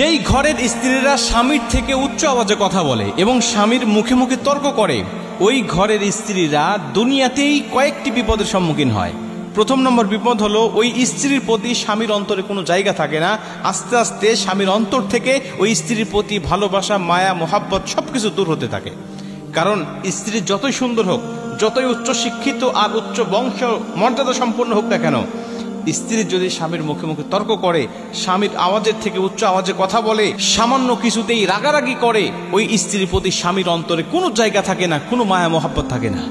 যেই ঘরের স্ত্রীরা স্বামীর থেকে উচ্চ আওয়াজে কথা বলে এবং স্বামীর মুখে মুখে তর্ক করে, ওই ঘরের স্ত্রীরা দুনিয়াতেই কয়েকটি বিপদের সম্মুখীন হয়। প্রথম নম্বর বিপদ হলো, ওই স্ত্রীর প্রতি স্বামীর অন্তরে কোনো জায়গা থাকে না। আস্তে আস্তে স্বামীর অন্তর থেকে ওই স্ত্রীর প্রতি ভালোবাসা, মায়া, মোহাব্বত সবকিছু দূর হতে থাকে। কারণ স্ত্রী যতই সুন্দর হোক, যতই উচ্চ শিক্ষিত আর উচ্চ বংশ মর্যাদা সম্পন্ন হোক না কেন, স্ত্রী যদি স্বামীর মুখে মুখে তর্ক করে, স্বামীর আওয়াজের থেকে উচ্চ আওয়াজে কথা বলে, সামান্য কিছুতেই রাগারাগি করে, ওই স্ত্রীর প্রতি স্বামীর অন্তরে কোনো জায়গা থাকে না, কোনো মায়া মোহাব্বত থাকে না।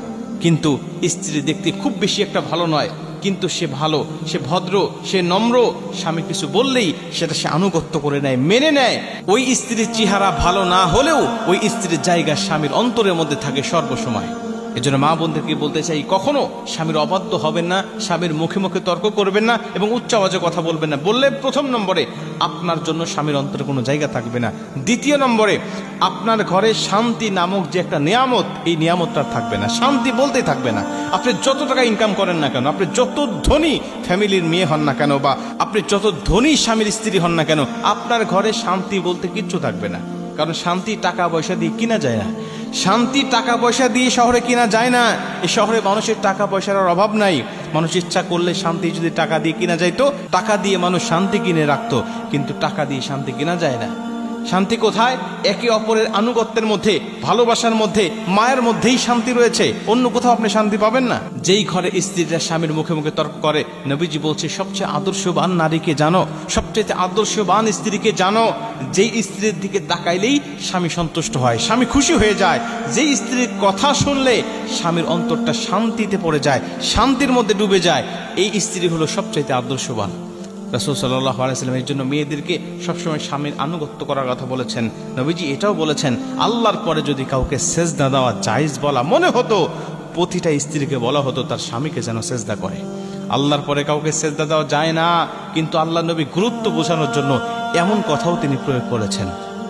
কিন্তু স্ত্রী দেখতে খুব বেশি একটা ভালো নয়, কিন্তু সে ভালো, সে ভদ্র, সে নম্র। স্বামী কিছু বললেই সেটা সে আনুগত্য করে নেয়, মেনে নেয়। ওই স্ত্রীর চেহারা ভালো না হলেও ওই স্ত্রীর জায়গা স্বামীর অন্তরের মধ্যে থাকে সর্বসময়। এজন্য মা বোনদেরকে বলতে চাই, কখনো স্বামীর অবাধ্য হবেন না, স্বামীর মুখে মুখে তর্ক করবেন না এবং উচ্চ আওয়াজে কথা বলবেন না। বললে প্রথম নম্বরে আপনার জন্য স্বামীর অন্তরে কোনো জায়গা থাকবে না। দ্বিতীয় নম্বরে, আপনার ঘরে শান্তি নামক যে একটা নিয়ামত, এই নিয়ামতটা থাকবে না, শান্তি বলতেই থাকবে না। আপনি যত টাকা ইনকাম করেন না কেন, আপনি যত ধনী ফ্যামিলির মেয়ে হন না কেন, বা আপনি যত ধনী স্বামীর স্ত্রী হন না কেন, আপনার ঘরে শান্তি বলতে কিচ্ছু থাকবে না। কারণ শান্তি টাকা পয়সা দিয়ে কিনা যায় না, শান্তি টাকা পয়সা দিয়ে শহরে কিনা যায় না। এই শহরে মানুষের টাকা পয়সার অভাব নাই। মানুষ ইচ্ছা করলে শান্তি যদি টাকা দিয়ে কিনা যায়, তো টাকা দিয়ে মানুষ শান্তি কিনে রাখতো, কিন্তু টাকা দিয়ে শান্তি কিনা যায় না। শান্তি কোথায়? একে অপরের আনুগত্যের মধ্যে, ভালোবাসার মধ্যে, মায়ের মধ্যেই শান্তি রয়েছে। অন্য কোথাও আপনি শান্তি পাবেন না। যেই ঘরে স্ত্রীরা স্বামীর মুখে মুখে তর্ক করে, নবীজি বলছে সবচেয়ে আদর্শবান নারীকে জানো, সবচেয়ে আদর্শবান স্ত্রীকে জানো, যেই স্ত্রীর দিকে তাকাইলেই স্বামী সন্তুষ্ট হয়, স্বামী খুশি হয়ে যায়। যেই স্ত্রীর কথা শুনলে স্বামীর অন্তরটা শান্তিতে পড়ে যায়, শান্তির মধ্যে ডুবে যায়, এই স্ত্রী হলো সবচেয়ে আদর্শবান। রাসূল সাল্লাল্লাহু আলাইহি ওয়াসাল্লাম এর জন্য মেয়েদেরকে সবসময় স্বামীর আনুগত্য করার কথা বলেছেন। নবীজি এটাও বলেছেন, আল্লাহর পরে যদি কাউকে সেজদা দেওয়া জায়েজ বলা মনে হতো, প্রতিটা স্ত্রীকে বলা হতো তার স্বামীকে যেন সেজদা করে। আল্লাহর পরে কাউকে সেজদা দেওয়া যায় না, কিন্তু আল্লাহ নবী গুরুত্ব বোঝানোর জন্য এমন কথাও তিনি প্রয়োগ করেছেন।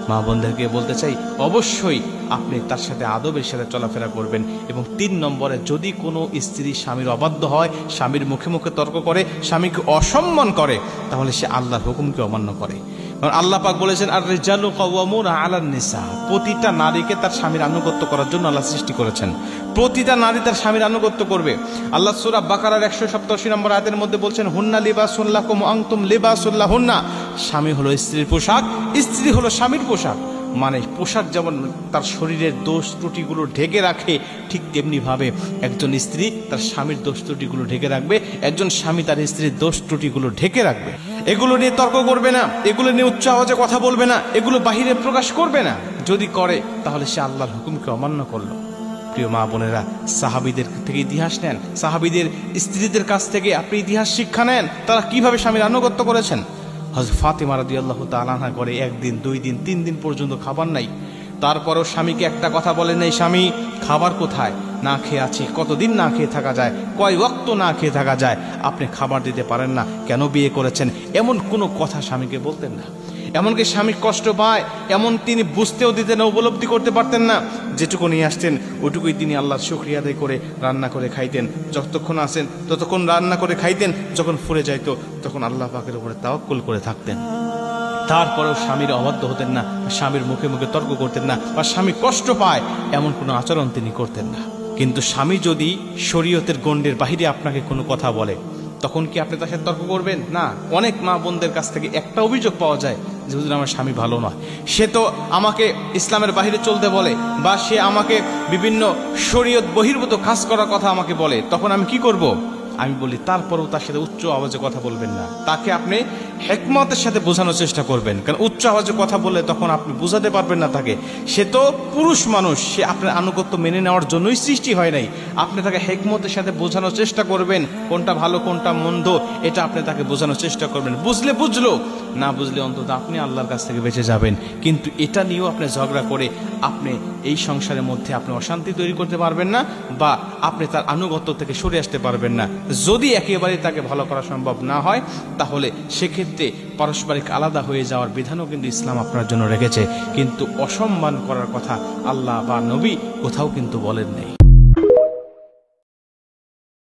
মা বোনদেরকে বলতে চাই, অবশ্যই আপনি তার সাথে আদবের সাথে চলাফেরা করবেন। এবং ৩ নম্বরে, যদি কোনো স্ত্রী স্বামীর অবাধ্য হয়, স্বামীর মুখে মুখে তর্ক করে, স্বামীকে অসম্মান করে, তাহলে সে আল্লাহর হুকুমকে অমান্য করে। কারণ আল্লাহ পাক বলেছেন, আর রিজালু কাওয়ামুনা আলান নিসা, প্রতিটা নারীকে তার স্বামীর আনুগত্য করার জন্য আল্লাহ সৃষ্টি করেছেন। প্রতিটা নারী তার স্বামীর আনুগত্য করবে। আল্লাহ সূরা বাকারার ১৮৭ নম্বর আয়াতের মধ্যে বলছেন, হুন্না লিবাসুন লাকুম ওয়া আনতুম লিবাসুল লাহুন্না, স্বামী হলো স্ত্রীর পোশাক, স্ত্রী হলো স্বামীর পোশাক। মানে পোশাক যেমন তার শরীরের দোষ ত্রুটিগুলো ঢেকে রাখে, ঠিক তেমনি ভাবে একজন স্ত্রী তার স্বামীর দোষ ত্রুটিগুলো ঢেকে রাখবে, একজন স্বামী তার স্ত্রীর দোষ ত্রুটিগুলো ঢেকে রাখবে। এগুলো নিয়ে তর্ক করবে না, এগুলো নিয়ে উচ্চ আওয়াজে কথা বলবে না, এগুলো বাহিরে প্রকাশ করবে না। যদি করে তাহলে সে আল্লাহর হুকুমকে অমান্য করলো। প্রিয় মা বোনেরা, সাহাবীদের থেকে ইতিহাস নেন, সাহাবীদের স্ত্রীদের কাছ থেকে আপনি ইতিহাস শিক্ষা নেন, তারা কিভাবে স্বামীর আনুগত্য করেছেন। হযরত ফাতিমা রাদিয়াল্লাহু তাআলা আনহা করে 1 দিন 2 দিন 3 দিন পর্যন্ত খাবার নাই, তারপরও স্বামীকে একটা কথা বলেন নাই, স্বামী খাবার কোথায়, না খেয়ে আছি, কতদিন না খেয়ে থাকা যায়, কয় ওয়াক্ত না খেয়ে থাকা যায়, আপনি খাবার দিতে পারেন না, কেন বিয়ে করেছেন, এমন কোনো কথা স্বামীকে বলতেন না। এমনকি স্বামী কষ্ট পায় এমন তিনি বুঝতেও দিতেন না, উপলব্ধি করতে পারতেন না। যেটুকু নিয়ে আসতেন ওইটুকুই তিনি আল্লাহর শুকরিয়া আদায় করে রান্না করে খাইতেন। যতক্ষণ আসেন ততক্ষণ রান্না করে খাইতেন, যখন ফুরে যাইতো তখন আল্লাহ পাকের উপরে তাওয়াক্কুল করে থাকতেন। তারপরেও স্বামীর অবাধ্য হতেন না, স্বামীর মুখে মুখে তর্ক করতেন না, বা স্বামী কষ্ট পায় এমন কোনো আচরণ তিনি করতেন না। কিন্তু স্বামী যদি শরীয়তের গণ্ডের বাহিরে আপনাকে কোনো কথা বলে, তখন কি আপনি তার সাথে তর্ক করবেন? না। অনেক মা বোনদের কাছ থেকে একটা অভিযোগ পাওয়া যায় যে হুজুর আমার স্বামী ভালো নয়, সে তো আমাকে ইসলামের বাহিরে চলতে বলে, বা সে আমাকে বিভিন্ন শরীয়ত বহির্ভূত কাজ করার কথা আমাকে বলে, তখন আমি কি করব? আমি বলি তারপরেও তার সাথে উচ্চ আওয়াজে কথা বলবেন না, তাকে আপনি হিকমতের সাথে বোঝানোর চেষ্টা করবেন। কারণ উচ্চ আওয়াজে কথা বললে তখন আপনি বোঝাতে পারবেন না তাকে, সে তো পুরুষ মানুষ, সে আপনার আনুগত্য মেনে নেওয়ার জন্যই সৃষ্টি হয় নাই। আপনি তাকে হিকমতের সাথে বোঝানোর চেষ্টা করবেন, কোনটা ভালো কোনটা মন্দ এটা আপনি তাকে বোঝানোর চেষ্টা করবেন। বুঝলে বুঝলো, না বুঝলে অন্তত আপনি আল্লাহর কাছ থেকে বেঁচে যাবেন। কিন্তু এটা নিয়েও আপনি ঝগড়া করে আপনি এই সংসারের মধ্যে আপনি অশান্তি তৈরি করতে পারবেন না, বা আপনি তার আনুগত্য থেকে সরে আসতে পারবেন না। যদি একেবারে তাকে ভালো করা সম্ভব না হয়, তাহলে সেক্ষেত্রে পারস্পরিক আলাদা হয়ে যাওয়ার বিধানও কিন্তু ইসলাম আপনার জন্য রেখেছে। কিন্তু অসম্মান করার কথা আল্লাহ বা নবী কোথাও কিন্তু বলেন নাই।